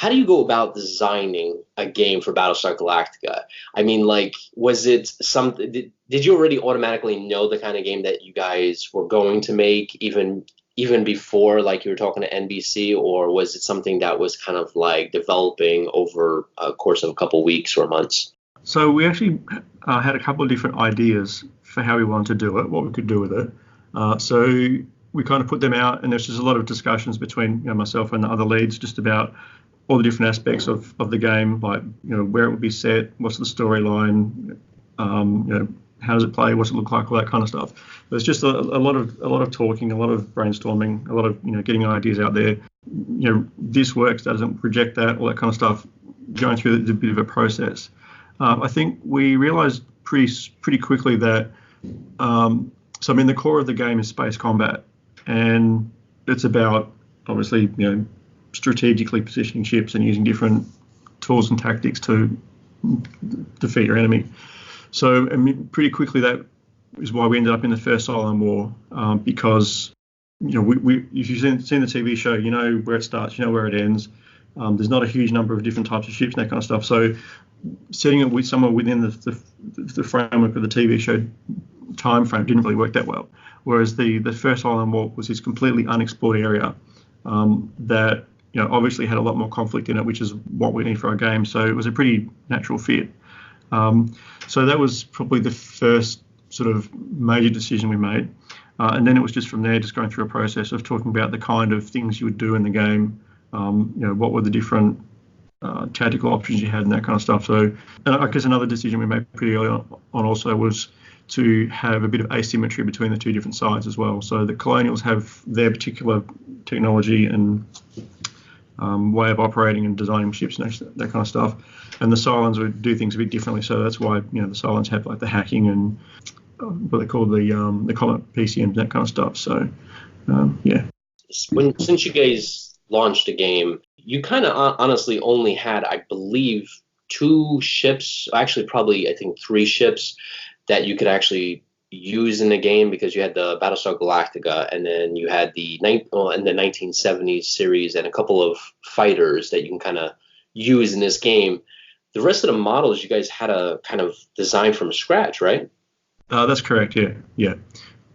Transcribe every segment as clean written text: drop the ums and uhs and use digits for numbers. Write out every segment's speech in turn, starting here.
how do you go about designing a game for Battlestar Galactica? I mean, like, was it something? Did you already automatically know the kind of game that you guys were going to make, even before, like, you were talking to NBC, or was it something that was kind of like developing over a course of a couple weeks or months? So we actually had a couple of different ideas for how we wanted to do it, what we could do with it. So we kind of put them out, and there's just a lot of discussions between myself and the other leads just about all the different aspects of the game, like where it would be set, what's the storyline, how does it play, what's it look like, all that kind of stuff. There's just a lot of talking, a lot of brainstorming, a lot of getting ideas out there. This works, doesn't reject that, all that kind of stuff. Going through a bit of a process. I think we realised pretty quickly that the core of the game is space combat, and it's about obviously strategically positioning ships and using different tools and tactics to defeat your enemy. So pretty quickly that is why we ended up in the first Cylon War, because we if you've seen the TV show, you know where it starts, you know where it ends. There's not a huge number of different types of ships and that kind of stuff. So setting it with somewhere within the framework of the TV show time frame didn't really work that well. Whereas the first Cylon War was this completely unexplored area that obviously had a lot more conflict in it, which is what we need for our game. So it was a pretty natural fit. So that was probably the first sort of major decision we made. And then it was just from there, just going through a process of talking about the kind of things you would do in the game, what were the different tactical options you had and that kind of stuff. So, and I guess another decision we made pretty early on also was to have a bit of asymmetry between the two different sides as well. So the Colonials have their particular technology and way of operating and designing ships and that kind of stuff, and the Cylons would do things a bit differently. So that's why the Cylons have like the hacking and what they call the comet PCMs and that kind of stuff. So yeah. Since you guys launched the game, you kind of honestly only had, I believe, 2 ships, actually probably I think 3 ships that you could actually use in the game, because you had the Battlestar Galactica, and then you had in the 1970s series, and a couple of fighters that you can kind of use in this game. The rest of the models you guys had to kind of design from scratch, right? That's correct. Yeah.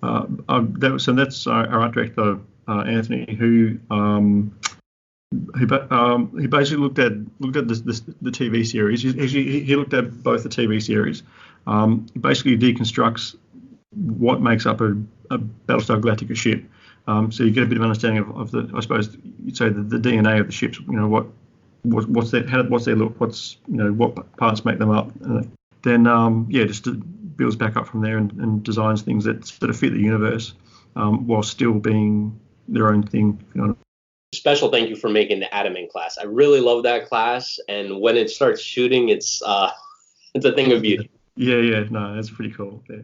That's our art director Anthony, who basically looked at the TV series. He looked at both the TV series. He basically deconstructs what makes up a Battlestar Galactica ship. So you get a bit of understanding of the, I suppose you'd say, the DNA of the ships. What's their look, what parts make them up. And then just builds back up from there and designs things that sort of fit the universe, while still being their own thing. Special thank you for making the Adamant class. I really love that class, and when it starts shooting, it's a thing of beauty. Yeah, no, that's pretty cool. Yeah.